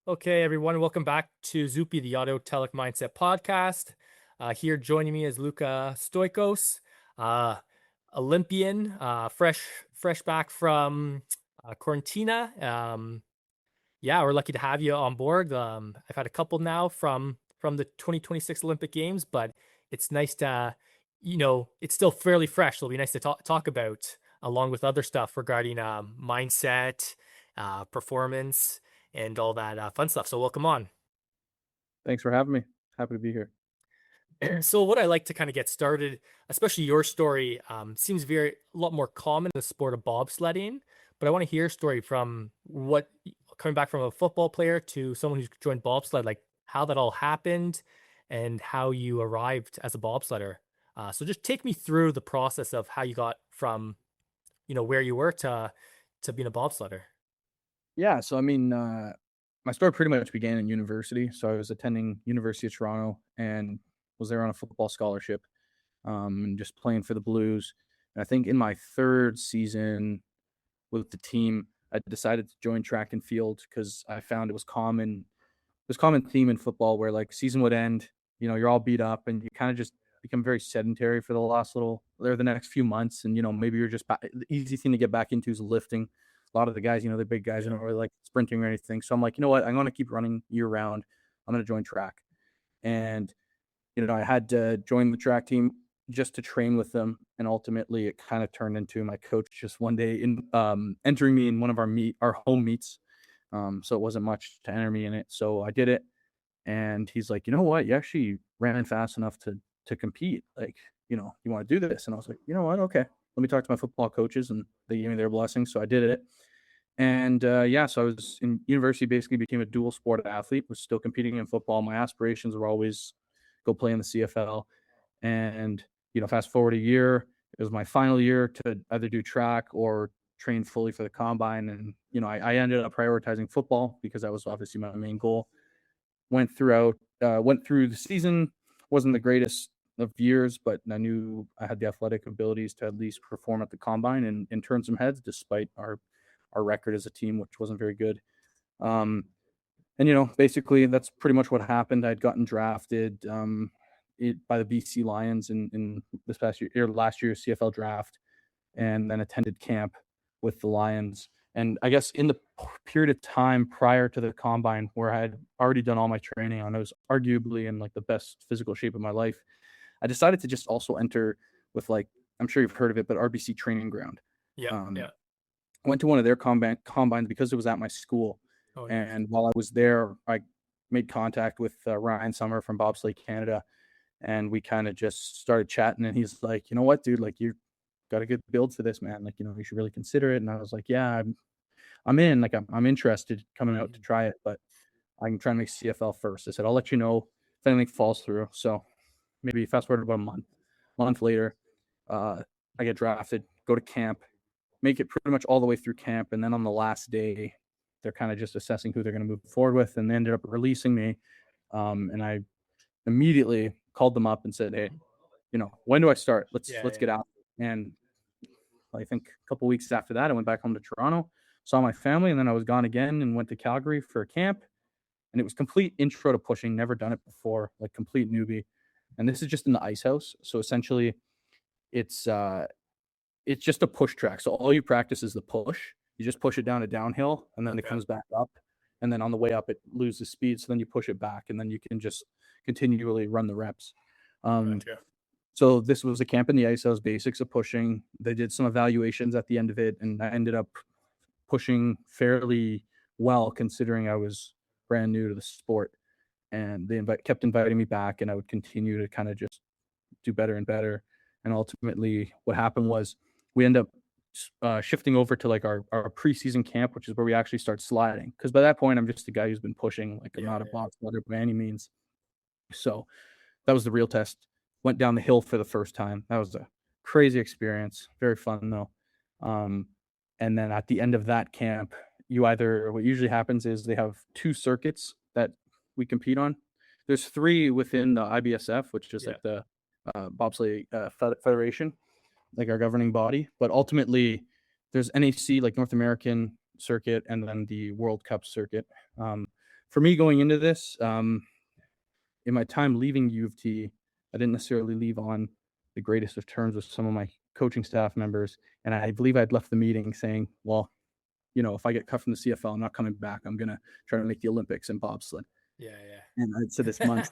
Okay, everyone, welcome back to Zupi, the Autotelic Mindset Podcast. Here joining me is Luka Stoikos, uh, Olympian, fresh back from Quarantina. Yeah, we're lucky to have you on board. I've had a couple now from the 2026 Olympic Games, but it's nice to, it's still fairly fresh. So it'll be nice to talk about along with other stuff regarding mindset, performance, and all that fun stuff. So welcome on. Thanks for having me. Happy to be here. So what I like to kind of get started, especially your story, seems a lot more common in the sport of bobsledding. But I want to hear a story from coming back from a football player to someone who's joined bobsled, like how that all happened and how you arrived as a bobsledder. So just take me through the process of how you got from where you were to being a bobsledder. Yeah, my story pretty much began in university. So I was attending University of Toronto and was there on a football scholarship, and just playing for the Blues. And I think in my third season with the team, I decided to join track and field because I found it was common. There's common theme in football where like season would end, you're all beat up and you kind of just become very sedentary for the next few months. And, maybe you're just the easy thing to get back into is lifting. A lot of the guys, the big guys, don't really like sprinting or anything. So I'm like, you know what? I'm going to keep running year round. I'm going to join track. And, I had to join the track team just to train with them. And ultimately it kind of turned into my coach just one day entering me in one of our home meets. So it wasn't much to enter me in it. So I did it. And he's like, you know what? You actually ran fast enough to compete. Like, you want to do this? And I was like, you know what? Okay. Let me talk to my football coaches, and they gave me their blessing. So I did it. And so I was in university, basically became a dual sport athlete, was still competing in football. My aspirations were always go play in the CFL. And, fast forward a year, it was my final year to either do track or train fully for the combine. And, I ended up prioritizing football because that was obviously my main goal. Went through the season, wasn't the greatest of years, but I knew I had the athletic abilities to at least perform at the combine and turn some heads despite our record as a team, which wasn't very good. And basically that's pretty much what happened. I'd gotten drafted by the BC Lions in this last year's CFL draft, and then attended camp with the Lions. And I guess in the period of time prior to the combine where I had already done all my training and I was arguably in like the best physical shape of my life, I decided to just also enter with like, I'm sure you've heard of it, but RBC Training Ground. Yeah, Um, yeah. I went to one of their combines because it was at my school. Oh, nice. And while I was there, I made contact with Ryan Summer from Bobsleigh, Canada. And we kind of just started chatting, and he's like, you know what, dude, like you got a good build for this, man. Like, you should really consider it. And I was like, yeah, I'm in, like, I'm interested coming out to try it, but I can try and make CFL first. I said, I'll let you know if anything falls through. So maybe fast forward about a month later, I get drafted, go to camp, make it pretty much all the way through camp. And then on the last day, they're kind of just assessing who they're going to move forward with. And they ended up releasing me. And I immediately called them up and said, hey, when do I start? Let's get out. And I think a couple weeks after that, I went back home to Toronto, saw my family, and then I was gone again and went to Calgary for a camp. And it was complete intro to pushing, never done it before, like complete newbie. And this is just in the ice house. So essentially it's just a push track. So all you practice is the push. You just push it down a downhill, and then it comes back up. And then on the way up, it loses speed. So then you push it back, and then you can just continually run the reps. Gotcha. So this was a camp in the ice house, basics of pushing. They did some evaluations at the end of it, and I ended up pushing fairly well considering I was brand new to the sport. And they kept inviting me back, and I would continue to kind of just do better and better. And ultimately, what happened was we end up shifting over to like our preseason camp, which is where we actually start sliding. Because by that point, I'm just a guy who's been pushing. Like, I'm not a box slider by any means. So that was the real test. Went down the hill for the first time. That was a crazy experience. Very fun though. And then at the end of that camp, what usually happens is they have 2 circuits that we compete on. There's 3 within the IBSF, which is like the Bobsleigh Federation, like our governing body. But ultimately, there's NAC, like North American circuit, and then the World Cup circuit. for me going into this, in my time leaving U of T, I didn't necessarily leave on the greatest of terms with some of my coaching staff members. And I believe I'd left the meeting saying, well, if I get cut from the CFL, I'm not coming back. I'm going to try to make the Olympics in bobsled. Yeah, And I'd said this yeah. months.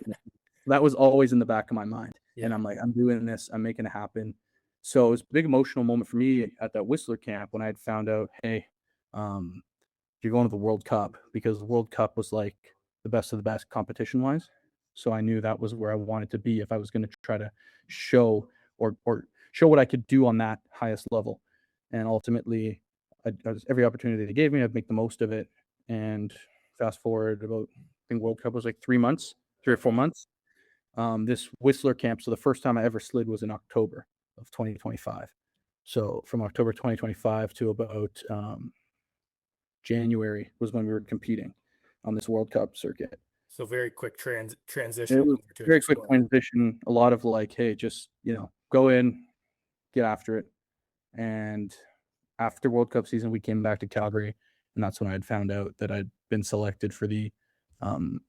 That was always in the back of my mind. And Yeah. I'm like, I'm doing this. I'm making it happen. So it was a big emotional moment for me at that Whistler camp when I had found out, hey, you're going to the World Cup, because the World Cup was like the best of the best competition wise. So I knew that was where I wanted to be if I was going to try to show or show what I could do on that highest level. And ultimately, every opportunity they gave me, I'd make the most of it. And fast forward about, I think World Cup was like 3 or 4 months. This Whistler camp, so the first time I ever slid was in October of 2025. So from October 2025 to about January was when we were competing on this World Cup circuit. So very quick transition It was over to a very new quick sport. transition. A lot of like, hey, just go in, get after it. And after World Cup season, we came back to Calgary, and that's when I had found out that I'd been selected for the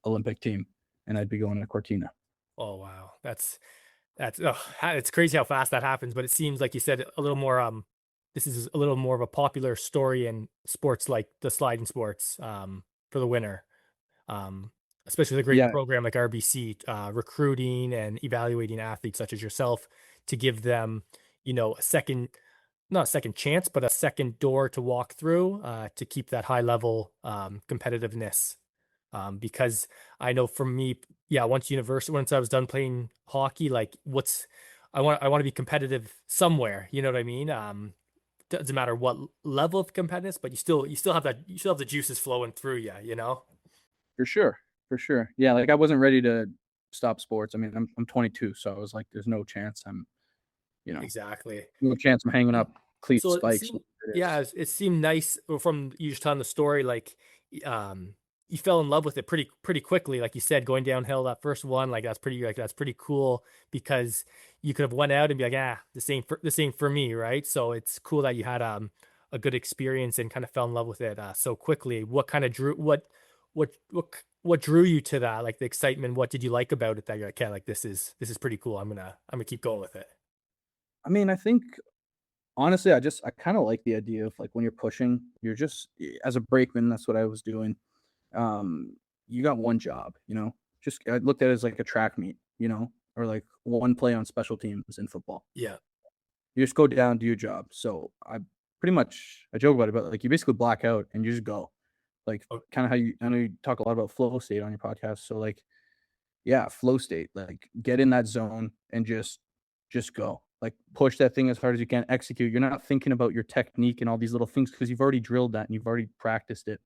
Olympic team, and I'd be going to Cortina. Oh wow, it's crazy how fast that happens. But it seems like you said a little more. This is a little more of a popular story in sports like the sliding sports. For the winner. Especially with a great Yeah, program like RBC, recruiting and evaluating athletes such as yourself to give them, a second, not a second chance, but a second door to walk through to keep that high level competitiveness. Because I know for me, yeah, once I was done playing hockey, like I want to be competitive somewhere. You know what I mean? Doesn't matter what level of competitiveness, but you still have the juices flowing through you. for sure. For sure. Yeah, like I wasn't ready to stop sports. I mean, I'm 22, so I was like, there's no chance Exactly. no chance I'm hanging up cleat So it spikes. seemed, yeah, it seemed nice from you just telling the story. Like, you fell in love with it pretty quickly. Like you said, going downhill that first one, like that's pretty cool because you could have went out and be like, this ain't for me, right? So it's cool that you had a good experience and kind of fell in love with it so quickly. What kind of what drew you to that? Like the excitement. What did you like about it that you're like, yeah, like this is pretty cool. I'm gonna keep going with it. I mean, I think honestly, I kind of like the idea of like when you're pushing, you're just as a brakeman, that's what I was doing. You got one job, just I looked at it as like a track meet, or like one play on special teams in football. Yeah. You just go down, do your job. So I joke about it, but like you basically black out and you just go. Like Oh, kind of how I know you talk a lot about flow state on your podcast. So like, yeah, flow state, like get in that zone and just go. Like push that thing as hard as you can, execute. You're not thinking about your technique and all these little things because you've already drilled that and you've already practiced it.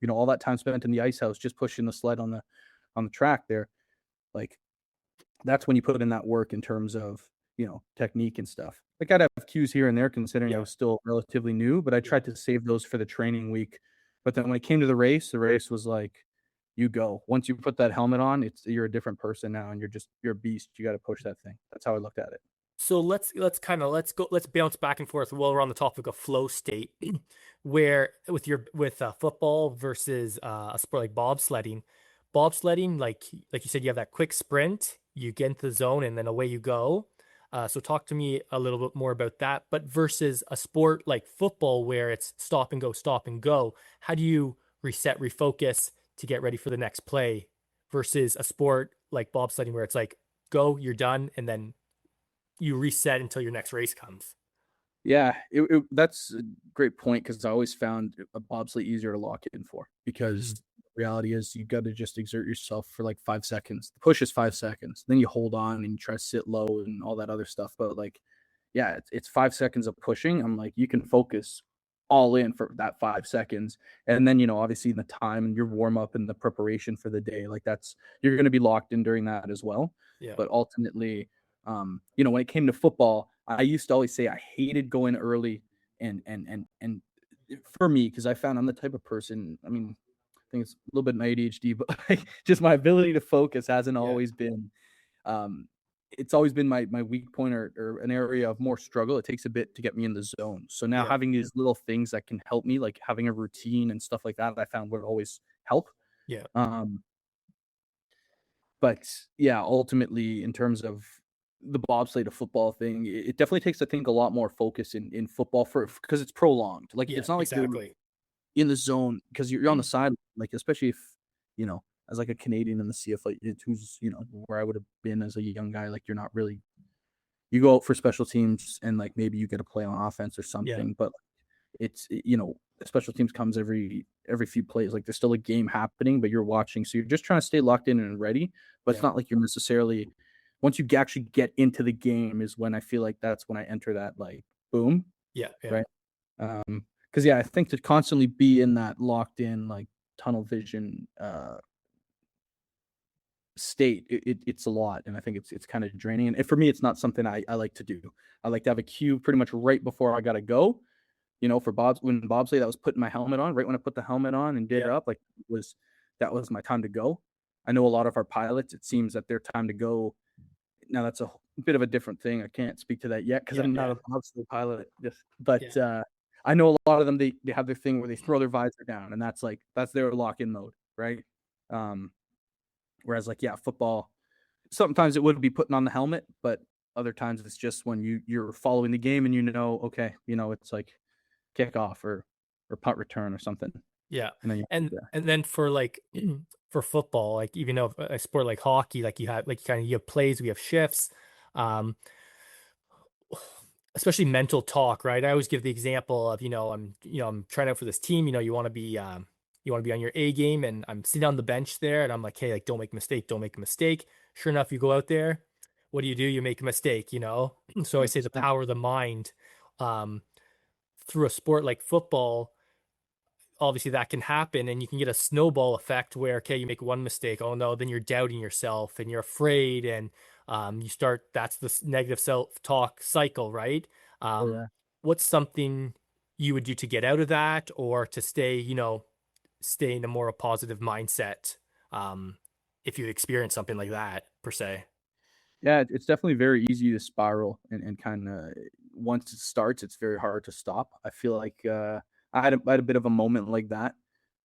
All that time spent in the ice house just pushing the sled on the track there. Like that's when you put in that work in terms of, technique and stuff. Like I'd have cues here and there considering I yeah. was still relatively new, but I Yeah. tried to save those for the training week. But then when it came to the race was like, you go. Once you put that helmet on, you're a different person now and you're a beast. You got to push that thing. That's how I looked at it. So let's bounce back and forth while we're on the topic of flow state, where with football versus a sport like bobsledding, like you said, you have that quick sprint, you get into the zone, and then away you go. So talk to me a little bit more about that. But versus a sport like football, where it's stop and go, how do you reset, refocus to get ready for the next play, versus a sport like bobsledding, where it's like go, you're done, and then you reset until your next race comes. Yeah, that's a great point because I always found a bobsleigh easier to lock in for because Mhm. the reality is you got to just exert yourself for like 5 seconds. The push is 5 seconds. Then you hold on and you try to sit low and all that other stuff. But like, yeah, it's 5 seconds of pushing. I'm like, you can focus all in for that 5 seconds. And then, obviously the time and your warm up and the preparation for the day, like you're going to be locked in during that as well. Yeah. But ultimately, when it came to football, I used to always say I hated going early and for me, because I found I'm the type of person, I mean, I think it's a little bit my ADHD, but like, just my ability to focus hasn't Yeah. always been it's always been my weak point or an area of more struggle. It takes a bit to get me in the zone. So now Yeah. having these little things that can help me, like having a routine and stuff like that, I found would always help. Yeah. Um, but yeah, ultimately, in terms of the bobsleigh to football thing, it definitely takes, I think, a lot more focus in football because it's prolonged. Like, Yeah, it's not like you're exactly. in the zone because you're on the side, like, especially if, as like a Canadian in the CFL, who's, where I would have been as a young guy, like, you're not really, you go out for special teams and like maybe you get to play on offense or Yeah. something, but it's, special teams comes every few plays. Like, there's still a game happening, but you're watching, so you're just trying to stay locked in and ready. But it's Yeah. not like you're necessarily, once you actually get into the game is when I feel like that's when I enter that, like, boom, Yeah. Yeah. right? Because yeah, I think to constantly be in that locked in, like, tunnel vision state, it's a lot, and I think it's kind of draining. And for me, it's not something I like to do. I like to have a cue pretty much right before I gotta go. For when bobsleigh, that was putting my helmet on. Right when I put the helmet on and did Yeah. it up, like, was that was my time to go. I know a lot of our pilots, it seems that their time to go. Now that's a bit of a different thing. I can't speak to that yet because Yeah. I'm not Yeah. a bobsleigh pilot. Just, but Yeah. I know a lot of them. They have their thing where they throw their visor down, and that's their lock in mode, right? Um, Whereas, like, yeah, football, sometimes it would be putting on the helmet, but other times it's just when you're following the game and okay, it's like kickoff or punt return or something, Yeah. and then And yeah, and then for like for football, like even though a sport like hockey, like you have like kind of you have plays, we have shifts. Um, especially mental talk, right? I always give the example of, I'm trying out for this team, you want to be on your A game, and I'm sitting on the bench there and I'm like, hey, like don't make a mistake, don't make a mistake. Sure enough, you go out there, what do? You make a mistake. So I say the 100%. power of the mind, um, through a sport like football, obviously that can happen and you can get a snowball effect where, okay, you make one mistake, oh no, then you're doubting yourself and you're afraid, and you start, that's the negative self-talk cycle, right? Oh um yeah. what's something you would do to get out of that, or to stay, stay in a more positive mindset, um if you experience something like that per se? Yeah, it's definitely very easy to spiral, and kind of, once it starts, it's very hard to stop. I feel like I had a bit of a moment like that,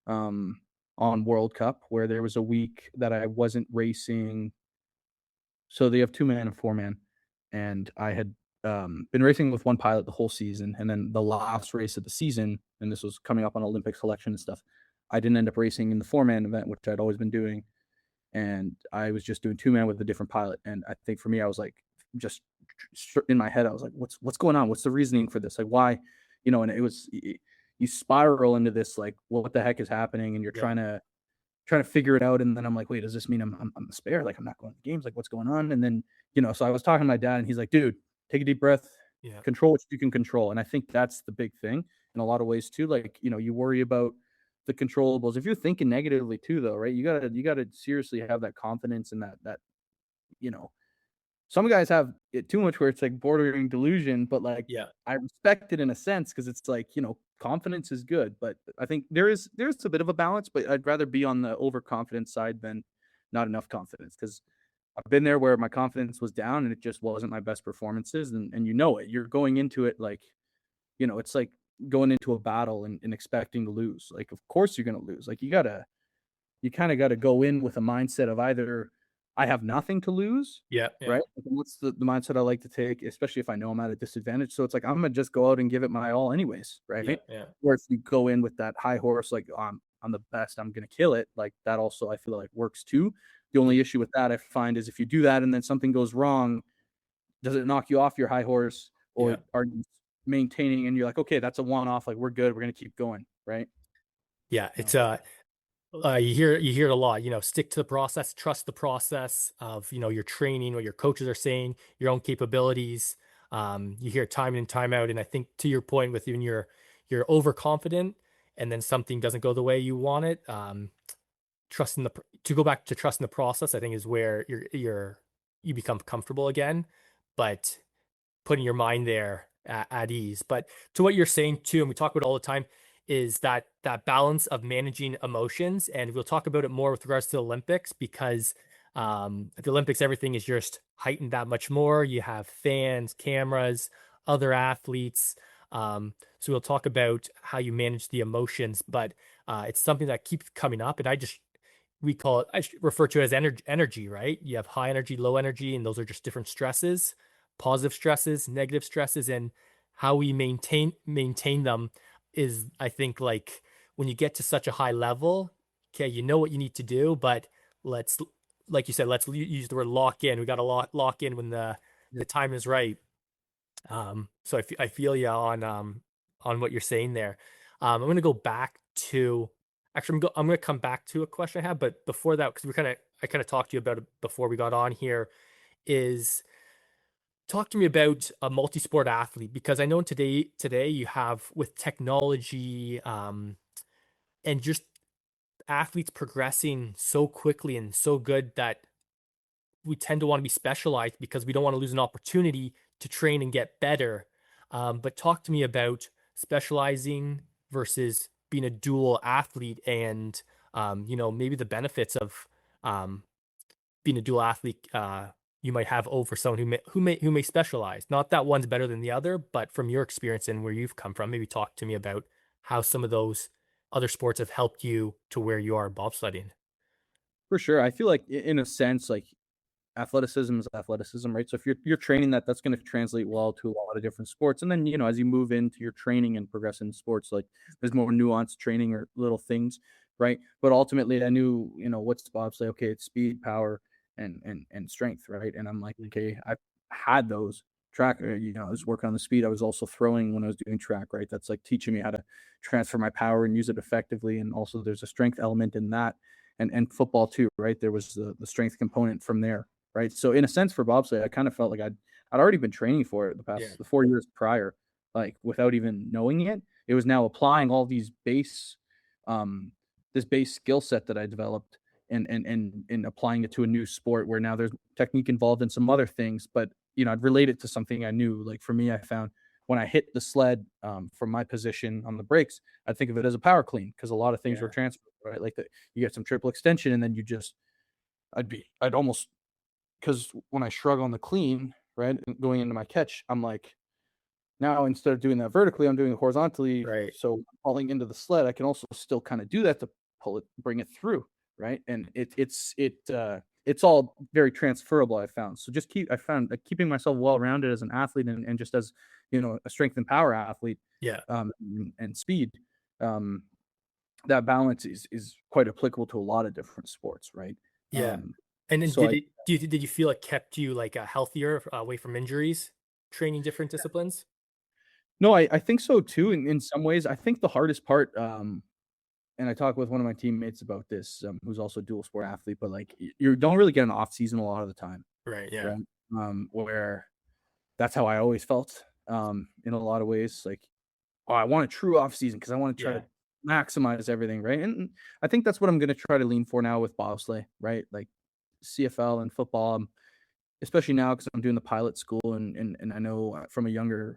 um, on World Cup, where there was a week that I wasn't racing. So they have 2-man and 4-man, and I had, been racing with one pilot the whole season, and then the last race of the season, and this was coming up on Olympic selection and stuff, I didn't end up racing in the 4-man event, which I'd always been doing, and I was just doing 2-man with a different pilot. And I think for me, I was like, just in my head, I was like, what's going on? What's the reasoning for this? Like, why? And it was, you spiral into this, like, well, what the heck is happening? And you're Yeah. trying to figure it out. And then I'm like, wait, does this mean I'm the spare? Like, I'm not going to games? Like, what's going on? And then, so I was talking to my dad, and he's like, dude, take a deep breath, Yeah. control what you can control. And I think that's the big thing in a lot of ways too. Like, you worry about the controllables. If you're thinking negatively too, though, right? You gotta seriously have that confidence, and that, you know, some guys have it too much where it's like bordering delusion, but like, Yeah. I respect it in a sense because it's like, confidence is good, but I think there's a bit of a balance, but I'd rather be on the overconfident side than not enough confidence, because I've been there where my confidence was down and it just wasn't my best performances, and it. You're going into it like, it's like going into a battle and expecting to lose. Like, of course you're gonna lose. Like, you kind of got to go in with a mindset of either I have nothing to lose, Yeah. Yeah. right? Like, what's the mindset I like to take, especially if I know I'm at a disadvantage? So it's like, I'm gonna just go out and give it my all, anyways, Yeah. right? Yeah. Or if you go in with that high horse, like, oh, I'm the best, I'm gonna kill it. Like, that also, I feel like, works too. The only issue with that, I find, is if you do that and then something goes wrong, does it knock you off your high horse, Yeah. or are you maintaining and you're like, okay, that's a one off, like, we're good, we're gonna keep going, right? Yeah. No. It's you hear it a lot, stick to the process, trust the process of, your training, what your coaches are saying, your own capabilities. You hear it time in and time out. And I think, to your point, with when you're overconfident and then something doesn't go the way you want it, trusting to go back to trusting the process, I think, is where you become comfortable again. But putting your mind there at ease. But to what you're saying too, and we talk about it all the time, is that balance of managing emotions. And we'll talk about it more with regards to the Olympics, because at the Olympics, everything is just heightened that much more. You have fans, cameras, other athletes. So we'll talk about how you manage the emotions, but it's something that keeps coming up. And we call it, refer to it as energy, right? You have high energy, low energy, and those are just different stresses, positive stresses, negative stresses, and how we maintain them is, I think, like when you get to such a high level, okay, you know what you need to do, but let's, like you said, let's use the word lock in. We got to lock in when Yeah. the time is right. So I feel you on what you're saying there. I'm gonna go back to actually I'm gonna come back to a question I have, but before that, because I kind of talked to you about it before we got on here, is talk to me about a multi-sport athlete because I know today you have with technology and just athletes progressing so quickly and so good that we tend to want to be specialized because we don't want to lose an opportunity to train and get better. But talk to me about specializing versus being a dual athlete and, maybe the benefits of um, being a dual athlete you might have over someone who may specialize. Not that one's better than the other, but from your experience and where you've come from, maybe talk to me about how some of those other sports have helped you to where you are in bobsledding. For sure. I feel like in a sense, like athleticism is athleticism, right? So if you're training that, that's going to translate well to a lot of different sports. And then, as you move into your training and progress in sports, like there's more nuanced training or little things, right? But ultimately I knew, what's bobsleigh? Okay, it's speed, power, and strength, right? And I'm like, okay, I've had those track, I was working on the speed. I was also throwing when I was doing track, right? That's like teaching me how to transfer my power and use it effectively. And also there's a strength element in that. And football too, right? There was the strength component from there, right? So in a sense for bobsleigh, I kind of felt like I'd already been training for it Yeah. the 4 years prior, like without even knowing it. It was now applying all these um, this base skill set that I developed and applying it to a new sport where now there's technique involved in some other things, but I'd relate it to something I knew. Like for me, I found when I hit the sled from my position on the brakes, I think of it as a power clean because a lot of things were Yeah. transferred, right? Like that, you get some triple extension, and then I'd almost because when I shrug on the clean, right, going into my catch, I'm like, now instead of doing that vertically, I'm doing it horizontally. Right. So falling into the sled, I can also still kind of do that to pull it, bring it through, right? And it's all very transferable. I found so I found keeping myself well rounded as an athlete and just as a strength and power athlete, Yeah. and speed. Um, that balance is quite applicable to a lot of different sports, right? Yeah. Um, And then so I did you feel it kept you like healthier away from injuries, training different disciplines? No, I think so too. In some ways, I think the hardest part, and I talked with one of my teammates about this, who's also a dual sport athlete, but like you don't really get an off season a lot of the time, Right. Yeah. right? Where that's how I always felt, in a lot of ways. Like, oh, I want a true off season because I want to try Yeah. to maximize everything, right? And I think that's what I'm going to try to lean for now with bobsleigh, right? Like CFL and football, especially now because I'm doing the pilot school, and I know from a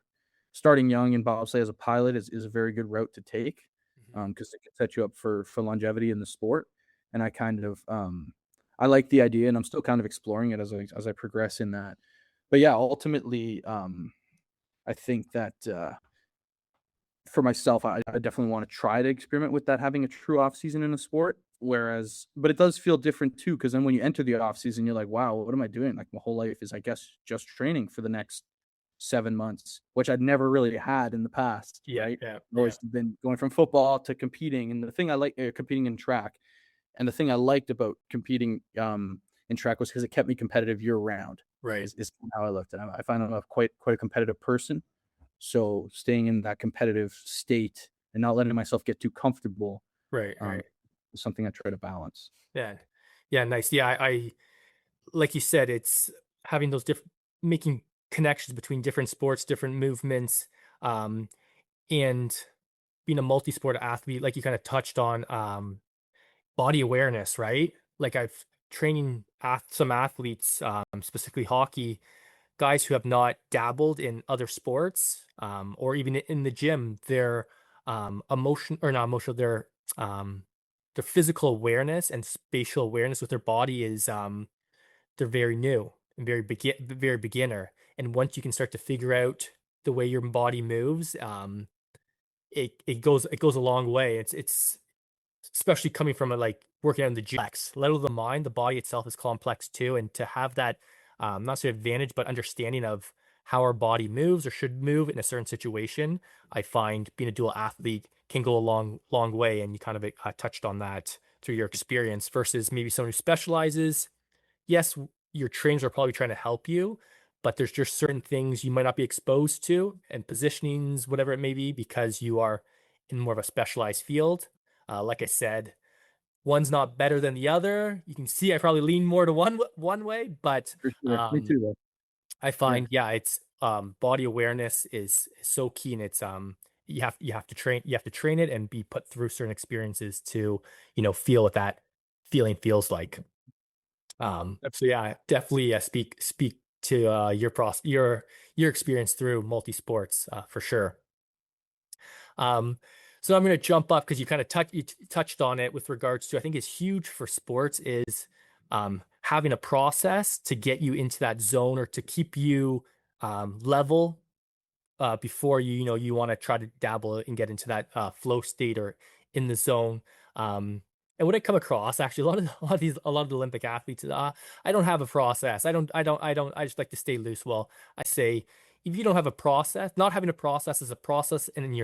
starting young in bobsleigh as a pilot is a very good route to take, Mhm. because it can set you up for longevity in the sport. And I kind of I like the idea, and I'm still kind of exploring it as I progress in that. But yeah, ultimately, I think that for myself, I definitely want to try to experiment with that, having a true off season in a sport. But it does feel different too, because then when you enter the off season, you're like, wow, what am I doing? Like my whole life is, I guess, just training for the next 7 months, which I'd never really had in the past, Yeah. right? Yeah. I've Yeah. always been going from football to competing, and the thing I like competing in track, and the thing I liked about competing in track was because it kept me competitive year round. Right. Is how I looked at it. I find I'm a quite a competitive person, so staying in that competitive state and not letting myself get too comfortable, Right. um, Right. is something I try to balance. Yeah. Yeah. Nice. Yeah. I like you said, it's having those different making connections between different sports, different movements, um, and being a multi-sport athlete, like you kind of touched on, body awareness, right? Like I've training some athletes, specifically hockey, guys who have not dabbled in other sports, or even in the gym, their emotion or not emotional, um, their physical awareness and spatial awareness with their body is they're very new and very beginner. And once you can start to figure out the way your body moves, it goes a long way. It's especially coming from a like working on the complex, let alone the mind, the body itself is complex too. And to have that, not say advantage, but understanding of how our body moves or should move in a certain situation, I find being a dual athlete can go a long way. And you kind of touched on that through your experience versus maybe someone who specializes. Yes, your trainers are probably trying to help you, but there's just certain things you might not be exposed to and positionings, whatever it may be, because you are in more of a specialized field. Like I said, one's not better than the other. You can see I probably lean more to one way, but For sure. Me too, though. I Yeah. find it's body awareness is so key, and it's you have to train it and be put through certain experiences to feel what that feeling feels like. So yeah, definitely speak to your experience through multi sports for sure. Um, so I'm going to jump up because you kind of touched on it with regards to I think is huge for sports is having a process to get you into that zone or to keep you level before you want to try to dabble and get into that flow state or in the zone. And what I come across actually a lot of the Olympic athletes, I don't have a process. I just like to stay loose. Well, I say if you don't have a process, not having a process is a process in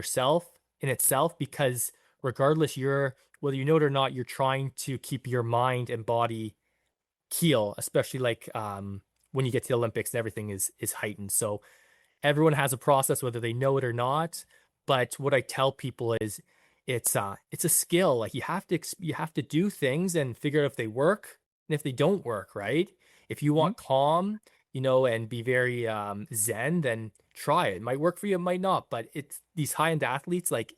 itself, because regardless, whether you know it or not, you're trying to keep your mind and body keel, especially like when you get to the Olympics and everything is heightened. So everyone has a process, whether they know it or not. But what I tell people is it's a skill. Like you have to do things and figure out if they work and if they don't work, right? If you Mhm. want calm, and be very zen, then try it. It might work for you, it might not. But it's these high-end athletes, like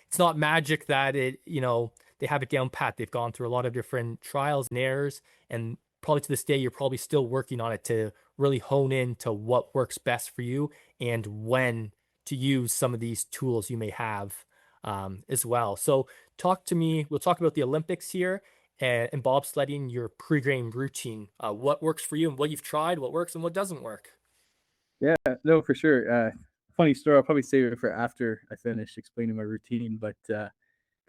it's not magic that they have it down pat. They've gone through a lot of different trials and errors, and probably to this day, you're probably still working on it to really hone in to what works best for you and when to use some of these tools you may have as well. So talk to me. We'll talk about the Olympics here and bobsledding, your pre-game routine. What works for you and what you've tried, what works and what doesn't work. Yeah, no, for sure. Funny story. I'll probably save it for after I finish explaining my routine, but because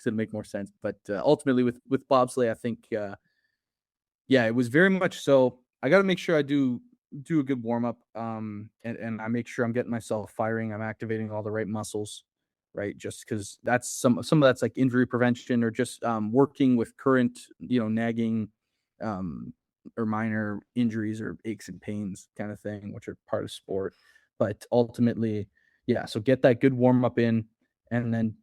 it'll make more sense. But ultimately, with bobsleigh, I think yeah, it was very much so. I got to make sure I do a good warm up, and I make sure I'm getting myself firing. I'm activating all the right muscles, right? Just because that's some of that's like injury prevention or just working with current, nagging, um, or minor injuries or aches and pains kind of thing, which are part of sport. But ultimately, yeah. So get that good warm up in, and then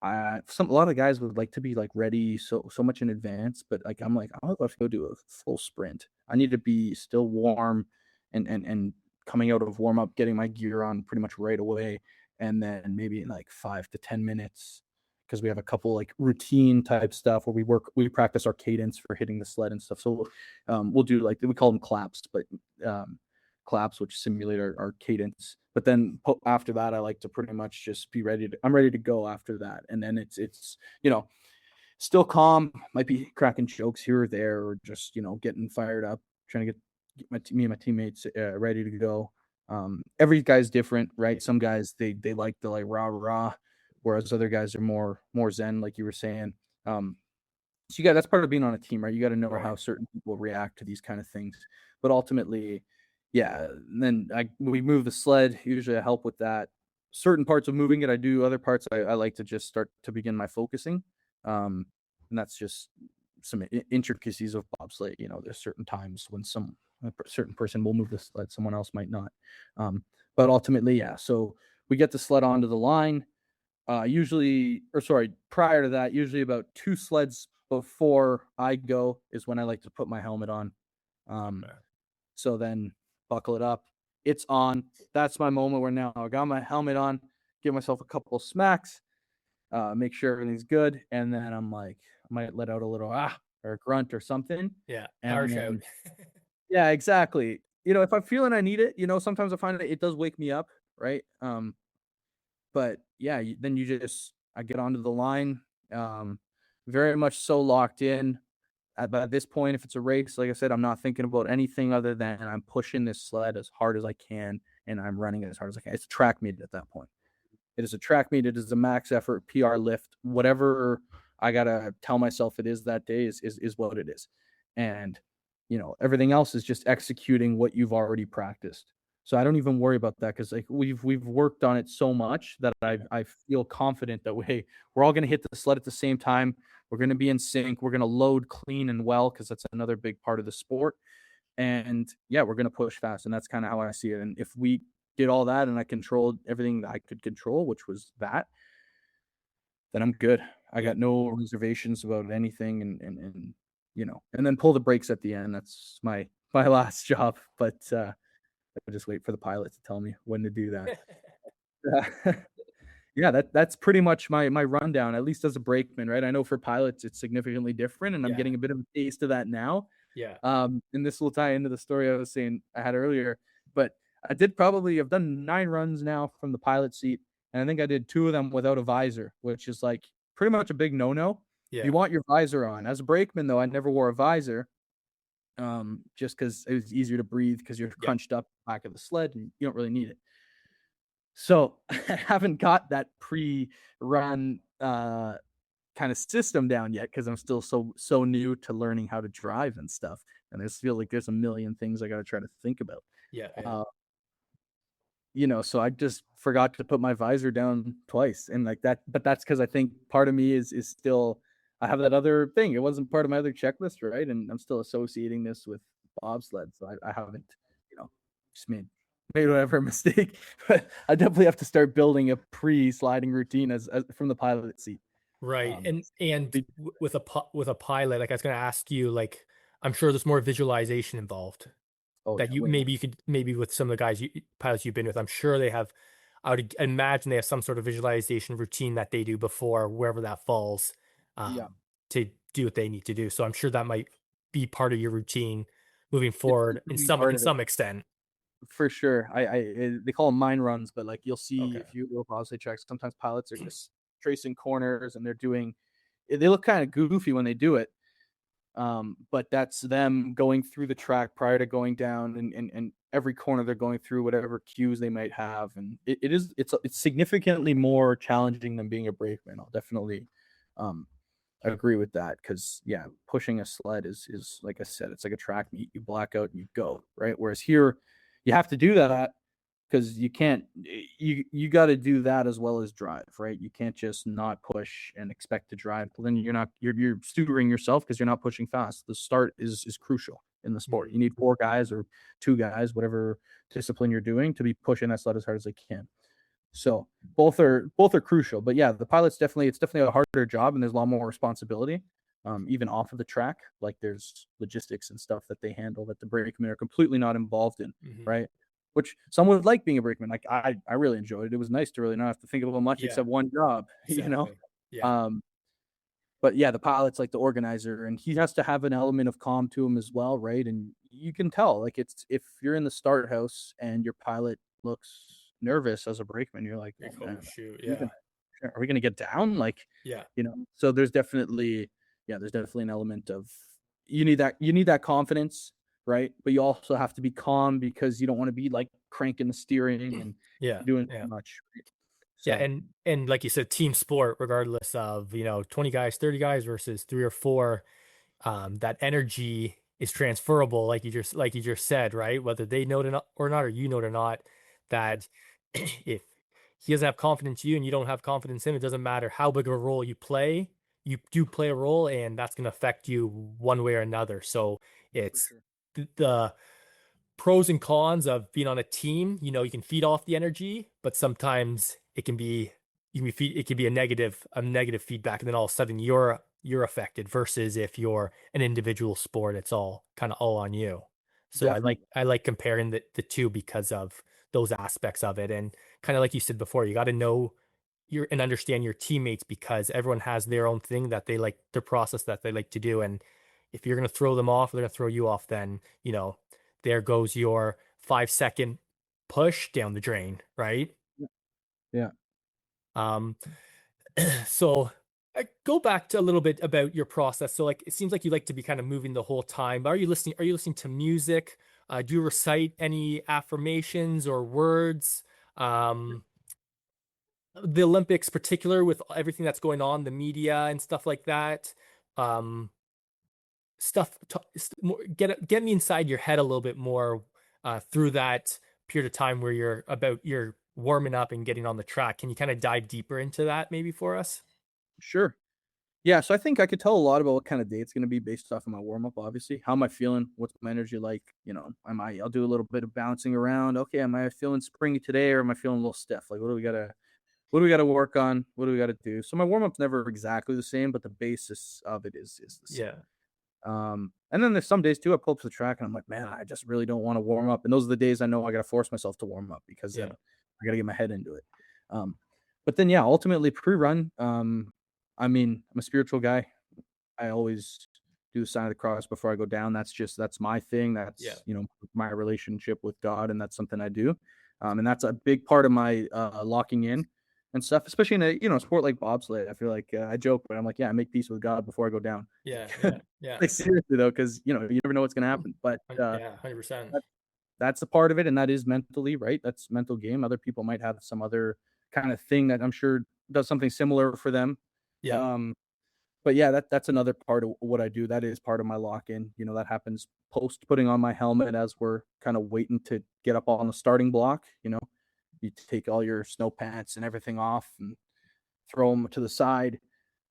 a lot of guys would like to be like ready so much in advance, but like I'm like I'll have to go do a full sprint. I need to be still warm and coming out of warm up, getting my gear on pretty much right away, and then maybe in like 5 to 10 minutes because we have a couple like routine type stuff where we practice our cadence for hitting the sled and stuff. So we'll do like we call them claps, but claps which simulate our cadence. But then after that, I like to pretty much just be I'm ready to go after that. And then it's still calm, might be cracking jokes here or there, or just, getting fired up, trying to get me and my teammates ready to go. Every guy's different, right? Some guys, they like the like rah, rah, whereas other guys are more Zen, like you were saying. So that's part of being on a team, right? You got to know how certain people react to these kind of things. But ultimately, yeah. And then we move the sled. Usually, I help with that. Certain parts of moving it, I do. Other parts, I like to just start to begin my focusing, and that's just some intricacies of bobsleigh. There's certain times when a certain person will move the sled, someone else might not. But ultimately, yeah. So we get the sled onto the line. Prior to that, usually about 2 sleds before I go is when I like to put my helmet on. So then buckle it up. It's on. That's my moment where now I got my helmet on, give myself a couple of smacks, make sure everything's good, and then I'm like, I might let out a little or a grunt or something. Yeah, And harsh out. then, yeah, exactly. If I'm feeling I need it, sometimes I find it does wake me up, right? But yeah, then I get onto the line, very much so locked in. But at this point, if it's a race, like I said, I'm not thinking about anything other than I'm pushing this sled as hard as I can, and I'm running as hard as I can. It's a track meet at that point. It is a track meet. It is a max effort, PR lift, whatever I gotta tell myself it is that day is what it is. And everything else is just executing what you've already practiced. So I don't even worry about that because like we've worked on it so much that I feel confident that we're all gonna hit the sled at the same time. We're gonna be in sync. We're gonna load clean and well because that's another big part of the sport. And yeah, we're gonna push fast, and that's kind of how I see it. And if we did all that and I controlled everything that I could control, which was that, then I'm good. I Yeah. got no reservations about anything, and and then pull the brakes at the end. That's my last job, but I just wait for the pilot to tell me when to do that. Yeah, that's pretty much my rundown, at least as a brakeman, right? I know for pilots it's significantly different, and I'm Yeah. getting a bit of a taste of that now. Yeah. And this will tie into the story I was saying I had earlier, but I've done 9 runs now from the pilot seat, and I think I did 2 of them without a visor, which is like pretty much a big no-no. You Yeah. want your visor on. As a brakeman, though, I never wore a visor, just because it was easier to breathe because you're Yeah. crunched up back of the sled and you don't really need it. So I haven't got that pre-run kind of system down yet because I'm still so new to learning how to drive and stuff. And I just feel like there's a million things I got to try to think about. Yeah. Yeah. Uh, so I just forgot to put my visor down twice, and like that. But that's because I think part of me is still I have that other thing. It wasn't part of my other checklist, right? And I'm still associating this with bobsled, so I haven't, just made whatever mistake. But I definitely have to start building a pre-sliding routine as from the pilot seat. Right. Um, And with a pilot, like I was going to ask you, like I'm sure there's more visualization involved oh that yeah, you way more. maybe you could maybe with some of the pilots you've been with. I'm sure they have. I would imagine they have some sort of visualization routine that they do before wherever that falls, Yeah, to do what they need to do. So I'm sure that might be part of your routine moving it's forward a big in part of it. some extent. For sure. They call them mine runs, but like you'll see Okay. if you go Bobsleigh tracks, sometimes pilots are just tracing corners and they look kind of goofy when they do it. But that's them going through the track prior to going down, and every corner they're going through whatever cues they might have. And it's significantly more challenging than being a brakeman. I'll definitely um agree with that because yeah, pushing a sled is like I said, it's like a track meet. You black out and you go, right? Whereas here, you have to do that because you can't. You got to do that as well as drive, right? You can't just not push and expect to drive. Well, then you're stewing yourself because you're not pushing fast. The start is crucial in the sport. Mhm. You need 4 guys or 2 guys, whatever discipline you're doing, to be pushing that sled as hard as they can. So both are crucial. But yeah, it's definitely a harder job and there's a lot more responsibility. Even off of the track, like there's logistics and stuff that they handle that the brakemen are completely not involved in, Mhm. right? Which some would like being a brakeman. Like I really enjoyed it. It was nice to really not have to think about much Yeah. except one job, Exactly. Yeah. Um, but yeah, the pilot's like the organizer, and he has to have an element of calm to him as well, right? And you can tell, like it's if you're in the start house and your pilot looks nervous as a brakeman, you're like, Like, oh oh man, shoot. Yeah. are we gonna get down? Like, Yeah. So there's definitely an element of you need that confidence, right? But you also have to be calm because you don't want to be like cranking the steering and Yeah. doing too Yeah. much. Right? Yeah, So and like you said, team sport, regardless of 20 guys, 30 guys versus 3 or 4, that energy is transferable, like you just said, right? Whether they know it or not, or you know it or not, that if he doesn't have confidence in you and you don't have confidence in him, it doesn't matter how big of a role you play, you do play a role, and that's going to affect you one way or another. So for it's sure. the pros and cons of being on a team. You can feed off the energy, but sometimes it can be a negative feedback, and then all of a sudden you're affected versus if you're an individual sport, it's all kind of all on you. So Definitely. I like comparing the two because of those aspects of it. And kind of like you said before, you got to know your and understand your teammates because everyone has their own thing that they like, their process that they like to do. And if you're going to throw them off, they're going to throw you off, then, there goes your 5 second push down the drain, right? Yeah. Um, so I go back to a little bit about your process. So like it seems like you like to be kind of moving the whole time. But are you listening to music? Do you recite any affirmations or words? Um, the Olympics, particular with everything that's going on, the media and stuff like that. Um, get me inside your head a little bit more through that period of time where you're warming up and getting on the track. Can you kind of dive deeper into that maybe for us? Sure. Yeah, so I think I could tell a lot about what kind of day it's gonna be based off of my warm up, obviously. How am I feeling? What's my energy like? I'll do a little bit of bouncing around. Okay, am I feeling springy today or am I feeling a little stiff? Like what do we gotta work on? What do we gotta do? So my warm up's never exactly the same, but the basis of it is the same. Yeah. And then there's some days too I pull up to the track and I'm like, man, I just really don't want to warm up. And those are the days I know I gotta force myself to warm up because then Yeah. I gotta get my head into it. Um, but then yeah, ultimately pre-run, I'm a spiritual guy. I always do the sign of the cross before I go down. That's my thing. Yeah. That's my relationship with God, and that's something I do. And that's a big part of my locking in and stuff, especially in a sport like bobsleigh. I feel like I joke, but I'm like, yeah, I make peace with God before I go down. Yeah. Like, Yeah. Yeah. like seriously though, because you never know what's gonna happen. But Yeah. 100%. that, that's a part of it, and that is mentally right. That's mental game. Other people might have some other kind of thing that I'm sure does something similar for them. Yeah. Um, but yeah, that's another part of what I do. That is part of my lock in. That happens post putting on my helmet as we're kind of waiting to get up on the starting block. You take all your snow pants and everything off and throw them to the side.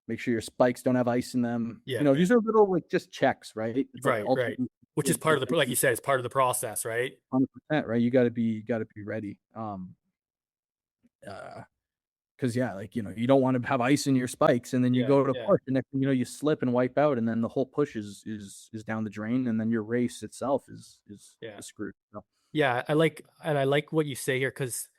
Make sure your spikes don't have ice in them. Yeah. Yeah. These are little like just checks, right? But Right. Right. ultimately, Which is part of the, like you said, it's part of the process, right? 100%, right? You got to be ready. Uh, Because yeah, like you don't want to have ice in your spikes, and then you Yeah. go to Yeah. push, and next thing you know, you slip and wipe out, and then the whole push is down the drain, and then your race itself Yeah. is screwed. So, Yeah, I like what you say here because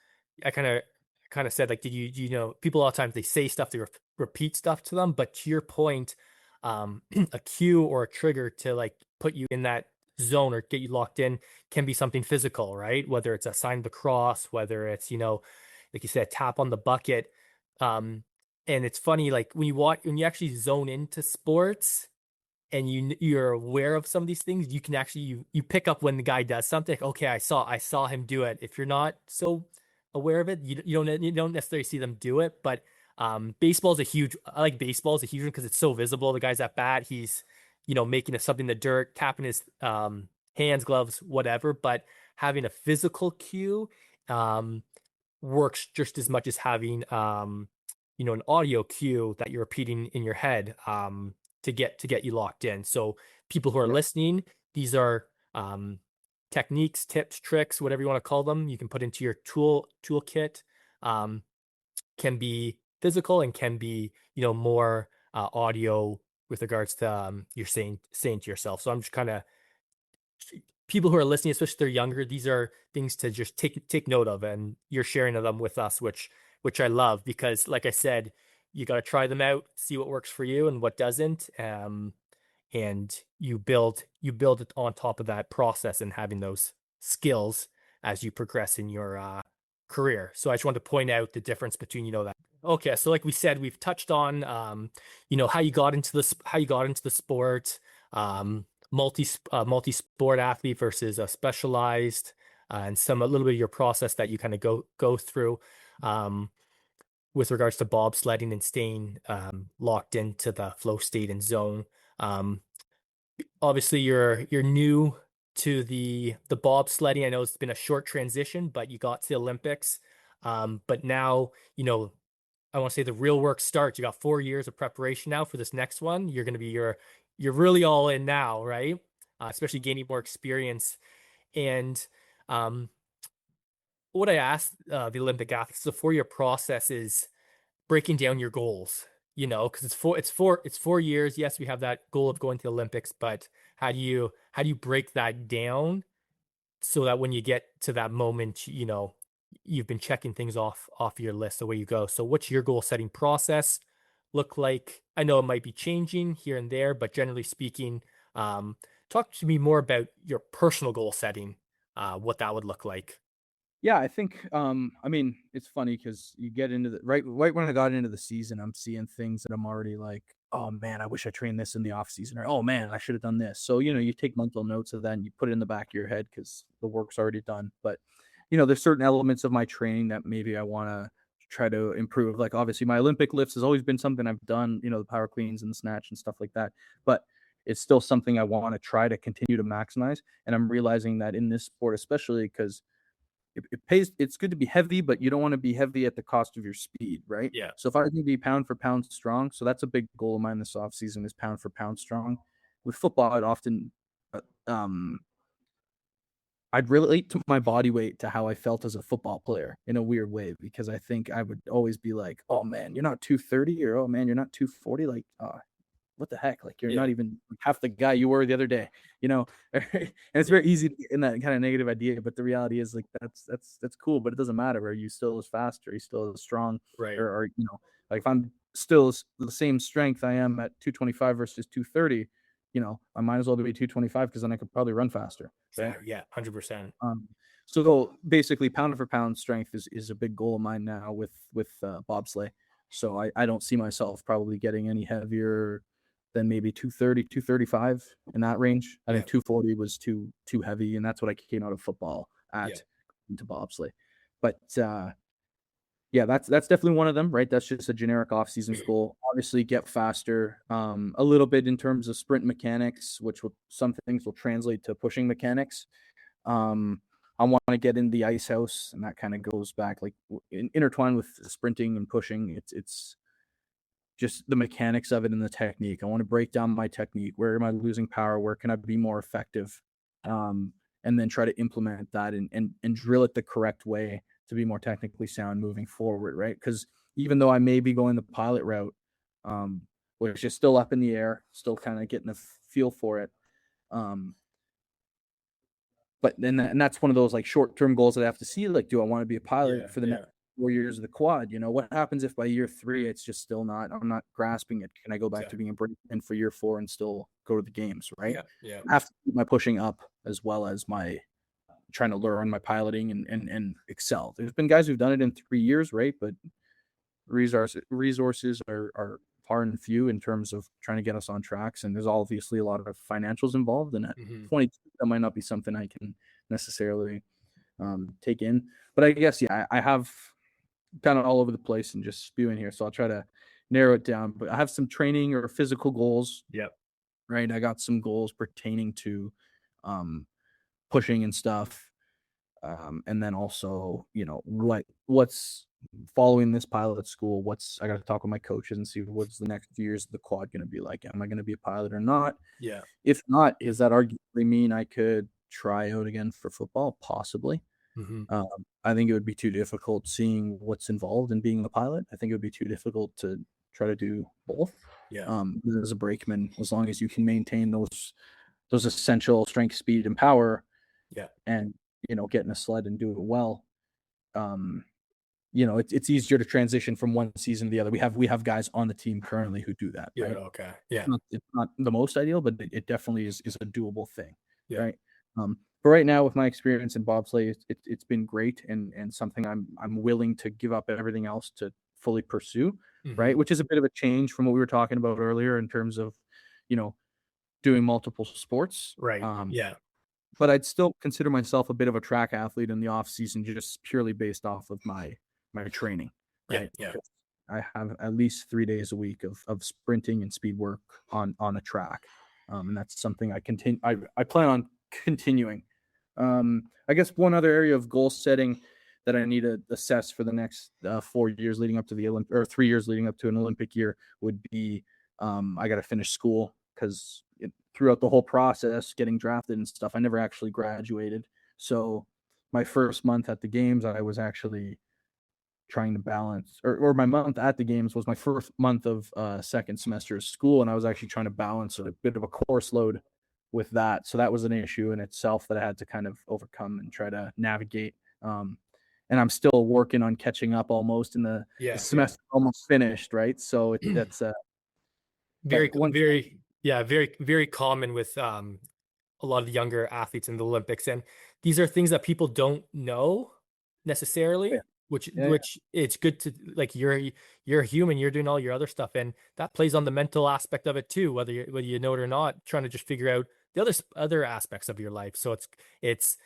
I kind of said like, do you know people a lot of times they say stuff, they repeat stuff to them, but to your point, a cue or a trigger to like put you in that zone or get you locked in can be something physical, right? Whether it's a sign of the cross, whether it's like you said, tap on the bucket, and it's funny like when you actually zone into sports and you're aware of some of these things, you can actually you pick up when the guy does something. Like, okay, I saw him do it. If you're not so aware of it, you don't necessarily see them do it. But baseball is a huge. I like baseball is a huge one because it's so visible. The guy's at bat, he's making something in the dirt, tapping his hands, gloves, whatever. But having a physical cue um, works just as much as having an audio cue that you're repeating in your head to get you locked in. So people who are yeah, listening, these are techniques, tips, tricks, whatever you want to call them, you can put into your toolkit. Um, can be physical and can be more audio with regards to you're saying to yourself. So I'm just kind of people who are listening, especially if they're younger, these are things to just take note of, and you're sharing them with us, which I love because, like I said, you got to try them out, see what works for you and what doesn't, and you build it on top of that process and having those skills as you progress in your career. So I just wanted to point out the difference between that. Okay, so like we said, we've touched on how you got into the sport, multi-sport athlete versus a specialized, and a little bit of your process that you kind of go through um, with regards to bobsledding and staying locked into the flow state and zone. Um, Obviously, you're new to the bobsledding. I know it's been a short transition, but you got to the Olympics. But now, I want to say the real work starts. You got 4 years of preparation now for this next one. You're really all in now, right? Especially gaining more experience. And um, what I asked the Olympic athletes, the 4 year process is breaking down your goals. Because it's 4 years. Yes, we have that goal of going to the Olympics, but how do you break that down so that when you get to that moment, you've been checking things off your list the way you go. So what's your goal setting process look like? I know it might be changing here and there, but generally speaking, um, talk to me more about your personal goal setting, what that would look like. yeah. I think it's funny because you get into the right when I got into the season, I'm seeing things that I'm already like, oh man, I wish I trained this in the off season, or oh man, I should have done this. So you take mental notes of that and you put it in the back of your head because the work's already done. But there's certain elements of my training that maybe I want to try to improve. Like obviously my Olympic lifts has always been something I've done, the power cleans and the snatch and stuff like that. But it's still something I want to try to continue to maximize. And I'm realizing that in this sport, especially because it's good to be heavy, but you don't want to be heavy at the cost of your speed, right? Yeah. So if I can be pound for pound strong, so that's a big goal of mine this off season is pound for pound strong. With football, uh, um, I'd relate to my body weight to how I felt as a football player in a weird way, because I think I would always be like, oh man, you're not 230, or oh man, you're not 240. Like, what the heck? Like, you're not even half the guy you were the other day, and it's very easy to get in that kind of negative idea. But the reality is, like, that's cool, but it doesn't matter. Are you still as fast? Are you still as strong? Right. Or like if I'm still the same strength I am at 225 versus 230, I might as well be 225 because then I could probably run faster. Right? Yeah, 100%. So basically, pound for pound strength is a big goal of mine now with bobsleigh. So I don't see myself probably getting any heavier than maybe 230, 235 in that range. I think 240 was too heavy, and that's what I came out of football into bobsleigh. But yeah, that's definitely one of them, right? That's just a generic off-season goal. Obviously, get faster, a little bit in terms of sprint mechanics, some things will translate to pushing mechanics. I want to get in the ice house, and that kind of goes back, like intertwined with sprinting and pushing. It's just the mechanics of it and the technique. I want to break down my technique. Where am I losing power? Where can I be more effective? And then try to implement that and drill it the correct way to be more technically sound moving forward, right? Because even though I may be going the pilot route, which is still up in the air, still kind of getting a feel for it. But then that's one of those like short-term goals that I have to see. Like, do I want to be a pilot for the next 4 years of the quad? What happens if by year 3 it's just still I'm not grasping it? Can I go back to being a brakeman for year 4 and still go to the games, right? Yeah. I have to keep my pushing up as well as my trying to learn my piloting and excel. There's been guys who've done it in 3 years, right? But resources are far and few in terms of trying to get us on tracks, and there's obviously a lot of financials involved. And at 22, that might not be something I can necessarily take in. But I guess I have kind of all over the place and just spewing here, so I'll try to narrow it down. But I have some training or physical goals. Yep. Right. I got some goals pertaining to pushing and stuff. And then also, what's following this pilot school, I got to talk with my coaches and see what's the next few years of the quad going to be like. Am I going to be a pilot or not? Yeah. If not, is that arguably mean I could try out again for football? Possibly. I think it would be too difficult seeing what's involved in being a pilot. I think it would be too difficult to try to do both. Yeah. As a brakeman, as long as you can maintain those essential strength, speed, and power. Yeah. And get in a sled and do it well. It's easier to transition from one season to the other. We have guys on the team currently who do that. Yeah. Right? Okay. Yeah. It's not the most ideal, but it definitely is a doable thing. Yeah. Right. But right now, with my experience in bobsleigh, it's been great and something I'm willing to give up everything else to fully pursue. Right. Which is a bit of a change from what we were talking about earlier in terms of, doing multiple sports. Right. Yeah. But I'd still consider myself a bit of a track athlete in the off season, just purely based off of my training. Right. Yeah. I have at least 3 days a week of sprinting and speed work on a track. And that's something I plan on continuing. I guess one other area of goal setting that I need to assess for the next 4 years leading up to the Olympic, or 3 years leading up to an Olympic year, would be I got to finish school, because throughout the whole process, getting drafted and stuff, I never actually graduated. So my first month at the games, I was actually trying to balance, or my month at the games was my first month of second semester of school, and I was actually trying to balance a bit of a course load with that. So that was an issue in itself that I had to kind of overcome and try to navigate. And I'm still working on catching up almost in the semester almost finished, right? So that's very very common with a lot of the younger athletes in the Olympics, and these are things that people don't know necessarily. Which it's good to, like, you're a human, you're doing all your other stuff, and that plays on the mental aspect of it too, whether you know it or not, trying to just figure out the other aspects of your life. So it's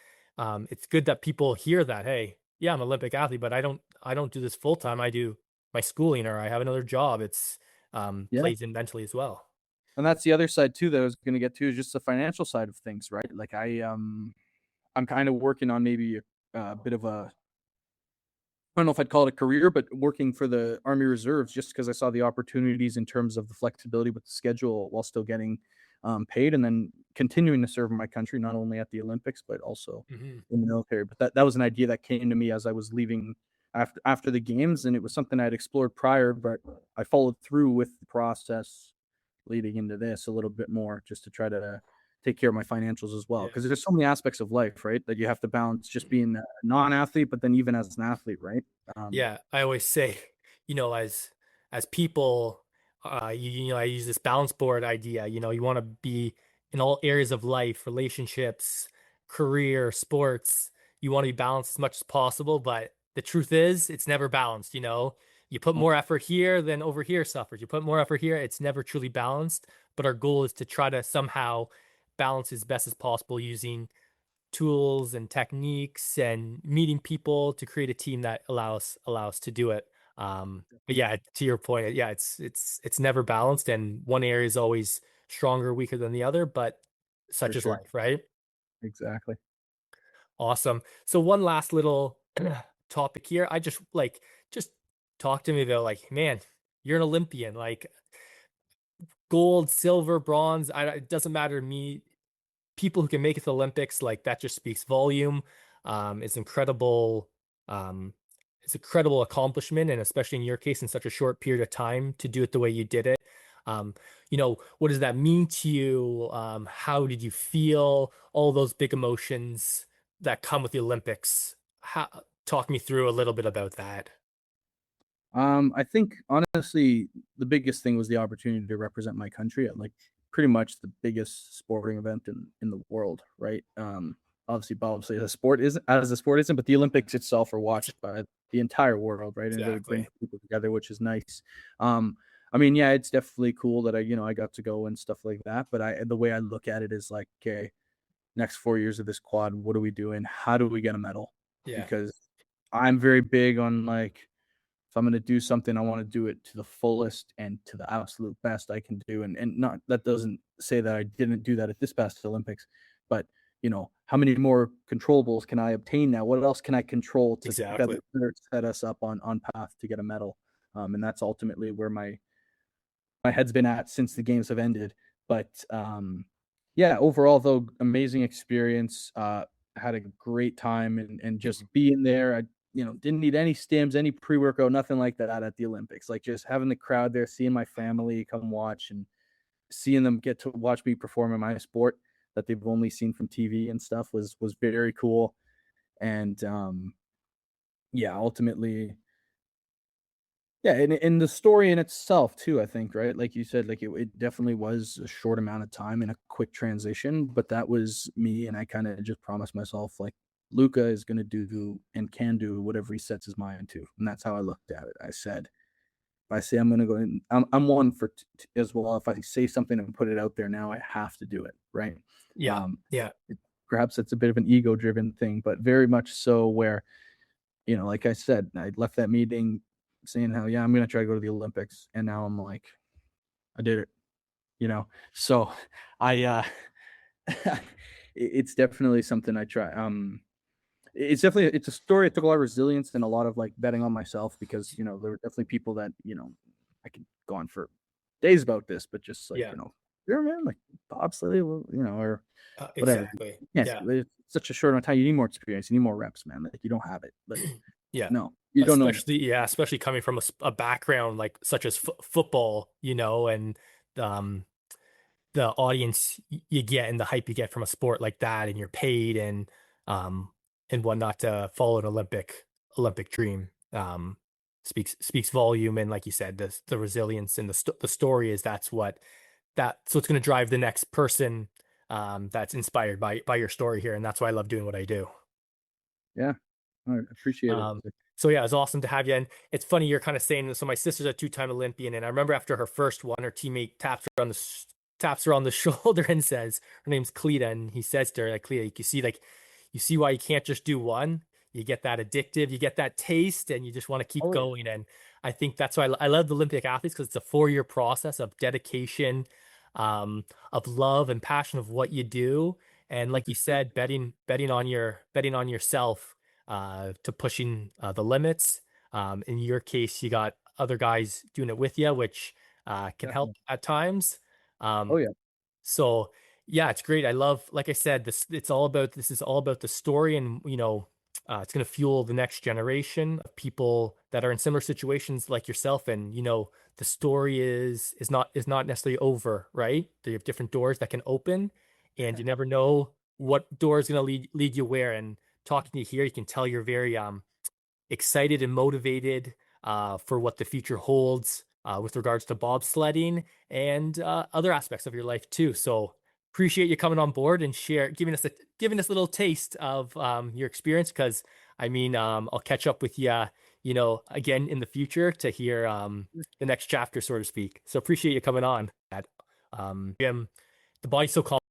good that people hear that, hey, yeah, I'm an Olympic athlete, but I don't do this full time. I do my schooling or I have another job. It's Yeah. plays in mentally as well. And that's the other side too that I was going to get to, is just the financial side of things, right? Like I'm kind of working on maybe a bit of a, I don't know if I'd call it a career, but working for the Army Reserves, just because I saw the opportunities in terms of the flexibility with the schedule while still getting paid, and then continuing to serve my country, not only at the Olympics, but also Hmm. in the military. But that was an idea that came to me as I was leaving after the games, and it was something I'd explored prior, but I followed through with the process leading into this a little bit more, just to try to take care of my financials as well. Yeah. Because there's so many aspects of life, right? That you have to balance, just being a non-athlete, but then even as an athlete, right? Um, Yeah, I always say, as people, I use this balance board idea. You want to be in all areas of life, relationships, career, sports. You want to be balanced as much as possible, but the truth is, it's never balanced. You put oh, more effort here, then over here suffers. You put more effort here, it's never truly balanced. But our goal is to try to somehow balance as best as possible using tools and techniques and meeting people to create a team that allows to do it. But yeah, to your point, yeah, it's never balanced, and one area is always stronger, weaker than the other. But for such is sure. life, right? Exactly. Awesome. So one last little topic here. I just talk to me about like, man, you're an Olympian, like gold, silver, bronze. It doesn't matter to me, people who can make it to the Olympics, like that just speaks volume. It's incredible. Um, it's incredible accomplishment, and especially in your case, in such a short period of time to do it the way you did it. Um, what does that mean to you? How did you feel? All those big emotions that come with the Olympics. Talk me through a little bit about that. I think honestly, the biggest thing was the opportunity to represent my country at like pretty much the biggest sporting event in the world, right? Obviously, bobsleigh as a sport isn't, but the Olympics itself are watched by the entire world, right? And it really brings Exactly. people together, which is nice. Um, I mean, yeah, it's definitely cool that I got to go and stuff like that. But the way I look at it is like, okay, next 4 years of this quad, what are we doing? How do we get a medal? Yeah. Because I'm very big on like, if I'm going to do something, I want to do it to the fullest and to the absolute best I can do. And not, that doesn't say that I didn't do that at this past Olympics, but how many more controllables can I obtain now? What else can I control to Exactly. better set us up on path to get a medal? And that's ultimately where my head's been at since the games have ended. But yeah, overall though, amazing experience. Had a great time, and just Mhm. being there. I didn't need any stims, any pre-workout, nothing like that at the Olympics. Like just having the crowd there, seeing my family come watch, and seeing them get to watch me perform in my sport that they've only seen from TV and stuff was very cool. And yeah, ultimately, yeah, and the story in itself too, I think, right? Like you said, like it definitely was a short amount of time and a quick transition, but that was me, and I kind of just promised myself, like, Luka is going to do and can do whatever he sets his mind to, and that's how I looked at it. I said, if I say I'm going to go in, I'm one for as well. If I say something and put it out there now, I have to do it, right? Yeah. Um, Yeah. Perhaps it's a bit of an ego-driven thing, but very much so where like I said, I left that meeting saying how, yeah, I'm going to try to go to the Olympics. And now I'm like, I did it. So I, it's definitely something I try. It's a story. It took a lot of resilience and a lot of like betting on myself, because, there were definitely people that, I could go on for days about this, but just like, Yeah. you're man, like bobsleigh, or whatever. Exactly. Yes, Yeah. it's such a short amount of time. You need more experience. You need more reps, man. Like you don't have it. Like, Yeah. no, you don't know. Especially coming from a background like such as football, and um the audience you get and the hype you get from a sport like that, and you're paid um and whatnot to follow an Olympic dream. Speaks volume, and like you said, the resilience and the story is that's what's going to drive the next person that's inspired by your story here, and that's why I love doing what I do. Yeah. I appreciate it. Um, so yeah, it's awesome to have you. And it's funny you're kind of saying this. So my sister's a two-time Olympian, and I remember after her first one, her teammate taps her on the shoulder and says, her name's Cleta, and he says to her, like, Cleta, you see why you can't just do one. you get that addictive, you get that taste, and you just want to keep Oh yeah, going. And I think that's why I love the Olympic athletes, because it's a 4-year process of dedication, of love and passion of what you do. And like you said, betting on yourself, to pushing the limits. In your case, you got other guys doing it with you, which can help definitely. at times. Oh Um, yeah, so yeah, it's great. I love, like I said, this is all about the story, and it's going to fuel the next generation of people that are in similar situations like yourself. And the story is not necessarily over, right? They have different doors that can open, and you never know what door is going to lead you where. And talking to you here, you can tell you're very excited and motivated for what the future holds with regards to bobsledding and other aspects of your life too. So appreciate you coming on board and giving us a little taste of your experience. Because I'll catch up with you, again in the future to hear the next chapter, so to speak. So appreciate you coming on. The body's so